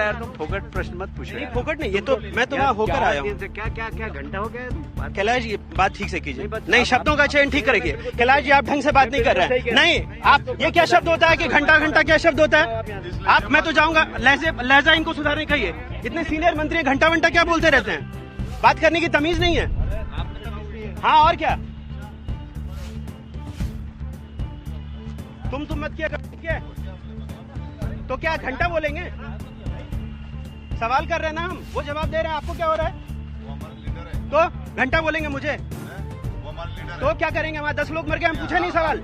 यार, तुम फोकट प्रश्न मत पूछो। नहीं फोकट नहीं, ये तो मैं तो वहाँ होकर आया हूँ। क्या घंटा हो गया? कैलाश जी बात ठीक से कीजिए, नहीं शब्दों का चयन ठीक करेंगे। कैलाश जी आप ढंग से बात नहीं कर रहे हैं। नहीं आप, ये क्या शब्द होता है कि घंटा घंटा क्या शब्द होता है? आप, मैं तो जाऊंगा, लहजा इनको सुधारने कहिए। इतने सीनियर मंत्री घंटा घंटा क्या बोलते रहते हैं? बात करने की तमीज नहीं है। हाँ और क्या, तुम मत किया क्या? तो क्या घंटा बोलेंगे? सवाल कर रहे हैं ना हम, वो जवाब दे रहे हैं, आपको क्या हो रहा है? तो घंटा बोलेंगे मुझे? तो क्या करेंगे? हमारे 10 लोग मर गए, हम पूछे नहीं सवाल?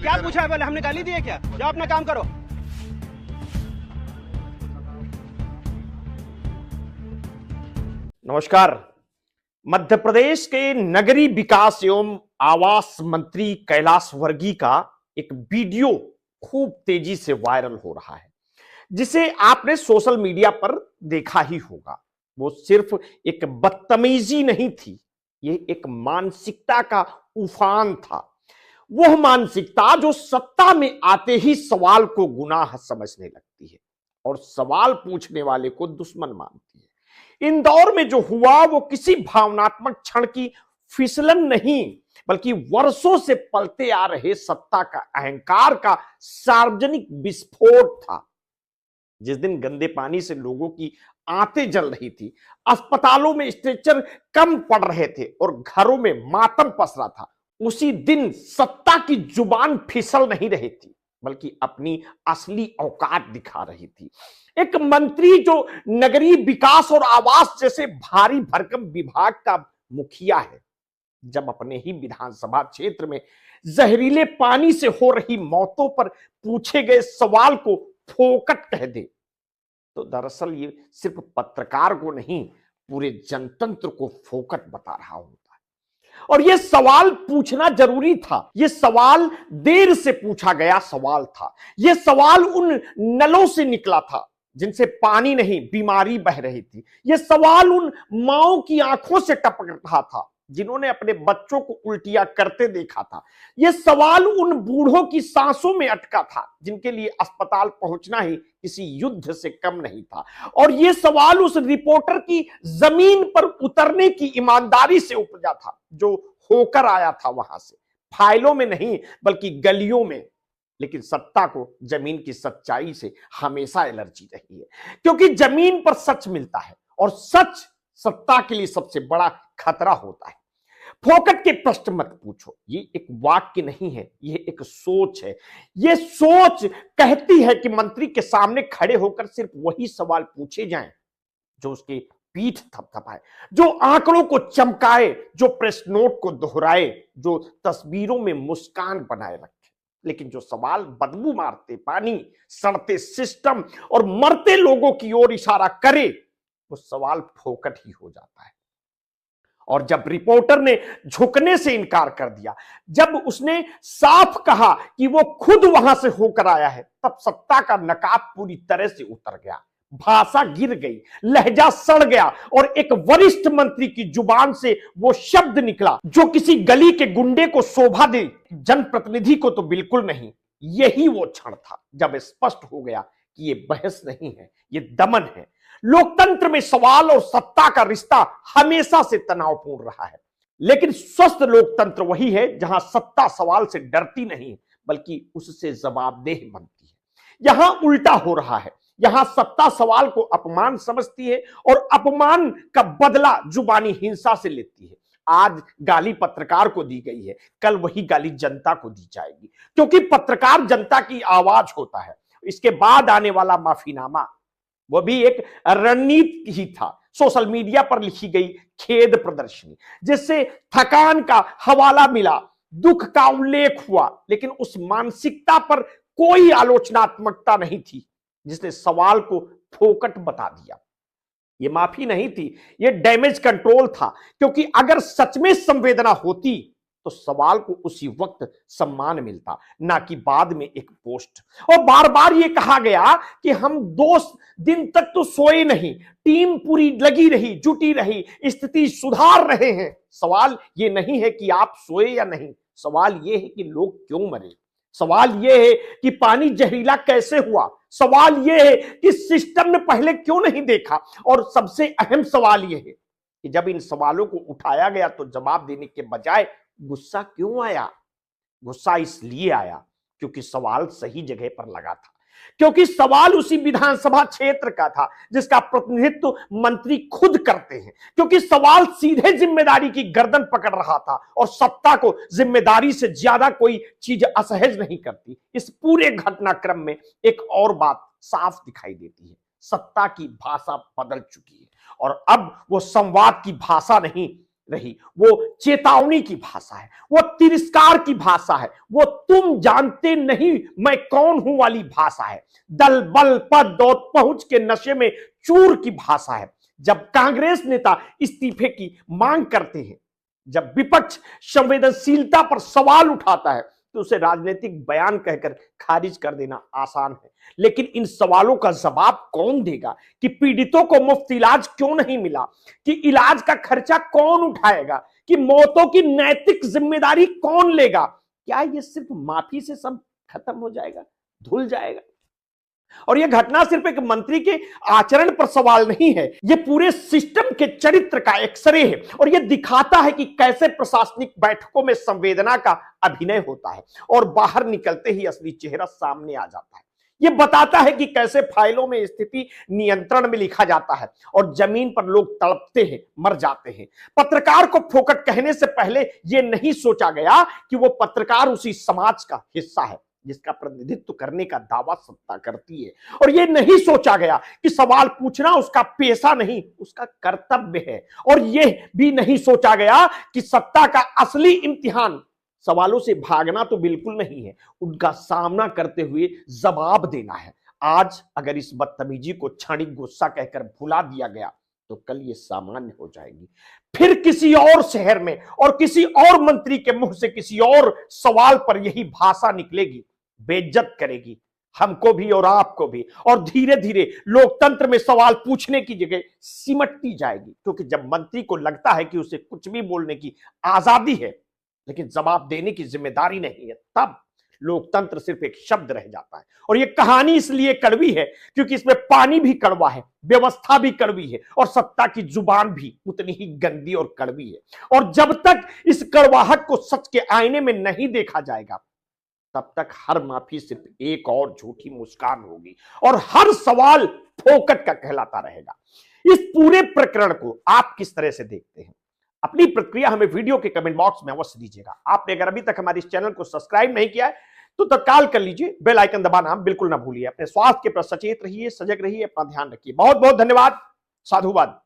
क्या पूछा है? बोले हमने गाली दी है क्या? जाओ अपना काम करो। नमस्कार। मध्य प्रदेश के नगरीय विकास एवं आवास मंत्री कैलाश वर्गीय का एक वीडियो खूब तेजी से वायरल हो रहा है, जिसे आपने सोशल मीडिया पर देखा ही होगा। वो सिर्फ एक बदतमीजी नहीं थी, ये एक मानसिकता का उफान था। वह मानसिकता जो सत्ता में आते ही सवाल को गुनाह समझने लगती है और सवाल पूछने वाले को दुश्मन मानती है। इंदौर में जो हुआ वो किसी भावनात्मक क्षण की फिसलन नहीं, बल्कि वर्षों से पलते आ रहे सत्ता का अहंकार का सार्वजनिक विस्फोट था। जिस दिन गंदे पानी से लोगों की आंतें जल रही थी, अस्पतालों में स्ट्रेचर कम पड़ रहे थे और घरों में मातम पसरा था, उसी दिन सत्ता की जुबान फिसल नहीं रही थी, बल्कि अपनी असली औकात दिखा रही थी। एक मंत्री जो नगरीय विकास और आवास जैसे भारी भरकम विभाग का मुखिया है, जब अपने ही विधानसभा क्षेत्र में जहरीले पानी से हो रही मौतों पर पूछे गए सवाल को फोकट कह दे, तो दरअसल ये सिर्फ पत्रकार को नहीं, पूरे जनतंत्र को फोकट बता रहा होता है। और यह सवाल पूछना जरूरी था। यह सवाल देर से पूछा गया सवाल था। यह सवाल उन नलों से निकला था जिनसे पानी नहीं, बीमारी बह रही थी। यह सवाल उन माओं की आंखों से टपक रहा था जिन्होंने अपने बच्चों को उल्टियां करते देखा था। यह सवाल उन बूढ़ों की सांसों में अटका था जिनके लिए अस्पताल पहुंचना ही किसी युद्ध से कम नहीं था। और यह सवाल उस रिपोर्टर की जमीन पर उतरने की ईमानदारी से उपजा था जो होकर आया था वहां से, फाइलों में नहीं बल्कि गलियों में। लेकिन सत्ता को जमीन की सच्चाई से हमेशा एलर्जी रही है, क्योंकि जमीन पर सच मिलता है और सच सत्ता के लिए सबसे बड़ा खतरा होता है। फोकट के प्रश्न मत पूछो, ये एक वाक्य नहीं है, ये एक सोच है। ये सोच कहती है कि मंत्री के सामने खड़े होकर सिर्फ वही सवाल पूछे जाएं जो उसके पीठ थपथपाए, जो आंकड़ों को चमकाए, जो प्रेस नोट को दोहराए, जो तस्वीरों में मुस्कान बनाए रखे। लेकिन जो सवाल बदबू मारते पानी, सड़ते सिस्टम और मरते लोगों की ओर इशारा करे, वो सवाल फोकट ही हो जाता है। और जब रिपोर्टर ने झुकने से इनकार कर दिया, जब उसने साफ कहा कि वो खुद वहां से होकर आया है, तब सत्ता का नकाब पूरी तरह से उतर गया, भाषा गिर गई, लहजा सड़ गया और एक वरिष्ठ मंत्री की जुबान से वो शब्द निकला जो किसी गली के गुंडे को शोभा दे, जनप्रतिनिधि को तो बिल्कुल नहीं। यही वो क्षण था जब स्पष्ट हो गया कि ये बहस नहीं है, ये दमन है। लोकतंत्र में सवाल और सत्ता का रिश्ता हमेशा से तनावपूर्ण रहा है, लेकिन स्वस्थ लोकतंत्र वही है जहां सत्ता सवाल से डरती नहीं बल्कि उससे जवाबदेह बनती है। यहां उल्टा हो रहा है, यहां सत्ता सवाल को अपमान समझती है और अपमान का बदला जुबानी हिंसा से लेती है। आज गाली पत्रकार को दी गई है, कल वही गाली जनता को दी जाएगी, क्योंकि पत्रकार जनता की आवाज होता है। इसके बाद आने वाला माफीनामा वो भी एक रणनीति ही था, सोशल मीडिया पर लिखी गई खेद प्रदर्शनी, जिससे थकान का हवाला मिला, दुख का उल्लेख हुआ, लेकिन उस मानसिकता पर कोई आलोचनात्मकता नहीं थी जिसने सवाल को फोकट बता दिया। ये माफी नहीं थी, ये डैमेज कंट्रोल था, क्योंकि अगर सच में संवेदना होती तो सवाल को उसी वक्त सम्मान मिलता, ना कि बाद में एक पोस्ट। और बार बार ये कहा गया कि हम 2 दिन तक तो सोए नहीं, टीम पूरी लगी रही, जुटी रही, स्थिति सुधार रहे हैं। सवाल ये नहीं है कि आप सोए या नहीं, सवाल ये है कि लोग क्यों मरे। सवाल यह है कि पानी जहरीला कैसे हुआ, सवाल यह है कि सिस्टम ने पहले क्यों नहीं देखा, और सबसे अहम सवाल यह है कि जब इन सवालों को उठाया गया तो जवाब देने के बजाय गुस्सा क्यों आया। गुस्सा इसलिए आया क्योंकि सवाल सही जगह पर लगा था, क्योंकि सवाल उसी विधानसभा क्षेत्र का था जिसका प्रतिनिधित्व मंत्री खुद करते हैं, क्योंकि सवाल सीधे जिम्मेदारी की गर्दन पकड़ रहा था, और सत्ता को जिम्मेदारी से ज्यादा कोई चीज असहज नहीं करती। इस पूरे घटनाक्रम में एक और बात साफ दिखाई देती है, सत्ता की भाषा बदल चुकी है, और अब वो संवाद की भाषा नहीं रही, वो चेतावनी की भाषा है, वो तिरस्कार की भाषा है, वो तुम जानते नहीं मैं कौन हूं वाली भाषा है, दल बल पद और पहुंच के नशे में चूर की भाषा है। जब कांग्रेस नेता इस्तीफे की मांग करते हैं, जब विपक्ष संवेदनशीलता पर सवाल उठाता है, तो उसे राजनीतिक बयान कहकर खारिज कर देना आसान है, लेकिन इन सवालों का जवाब कौन देगा कि पीड़ितों को मुफ्त इलाज क्यों नहीं मिला, कि इलाज का खर्चा कौन उठाएगा, कि मौतों की नैतिक जिम्मेदारी कौन लेगा। क्या ये सिर्फ माफी से सब खत्म हो जाएगा, धुल जाएगा? और यह घटना सिर्फ एक मंत्री के आचरण पर सवाल नहीं है, यह पूरे सिस्टम के चरित्र का एक्सरे है, और यह दिखाता है कि कैसे प्रशासनिक बैठकों में संवेदना का अभिनय होता है और बाहर निकलते ही असली चेहरा सामने आ जाता है। यह बताता है कि कैसे फाइलों में स्थिति नियंत्रण में लिखा जाता है और जमीन पर लोग तड़पते हैं, मर जाते हैं। पत्रकार को फोकट कहने से पहले यह नहीं सोचा गया कि वो पत्रकार उसी समाज का हिस्सा है जिसका प्रतिनिधित्व करने का दावा सत्ता करती है, और यह नहीं सोचा गया कि सवाल पूछना उसका पेशा नहीं, उसका कर्तव्य है, और यह भी नहीं सोचा गया कि सत्ता का असली इम्तिहान सवालों से भागना तो बिल्कुल नहीं है, उनका सामना करते हुए जवाब देना है। आज अगर इस बदतमीजी को क्षणिक गुस्सा कहकर भुला दिया गया तो कल ये सामान्य हो जाएगी। फिर किसी और शहर में और किसी और मंत्री के मुंह से किसी और सवाल पर यही भाषा निकलेगी, बेइज्जत करेगी हमको भी और आपको भी, और धीरे धीरे लोकतंत्र में सवाल पूछने की जगह सिमटती जाएगी, क्योंकि जब मंत्री को लगता है कि उसे कुछ भी बोलने की आजादी है लेकिन जवाब देने की जिम्मेदारी नहीं है, तब लोकतंत्र सिर्फ एक शब्द रह जाता है। और यह कहानी इसलिए कड़वी है क्योंकि इसमें पानी भी कड़वा है, व्यवस्था भी कड़वी है, और सत्ता की जुबान भी उतनी ही गंदी और कड़वी है। और जब तक इस कड़वाहट को सच के आईने में नहीं देखा जाएगा तब तक हर माफी सिर्फ एक और झूठी मुस्कान होगी और हर सवाल फोकट का कहलाता रहेगा। इस पूरे प्रकरण को आप किस तरह से देखते हैं? अपनी प्रतिक्रिया हमें वीडियो के कमेंट बॉक्स में अवश्य दीजिएगा। आपने अगर अभी तक हमारे इस चैनल को सब्सक्राइब नहीं किया है तो तत्काल कर लीजिए, बेल आइकन दबाना बिल्कुल ना भूलिए। अपने स्वास्थ्य के प्रति सचेत रहिए, सजग रहिए, अपना ध्यान रखिए। बहुत बहुत धन्यवाद। साधुवाद।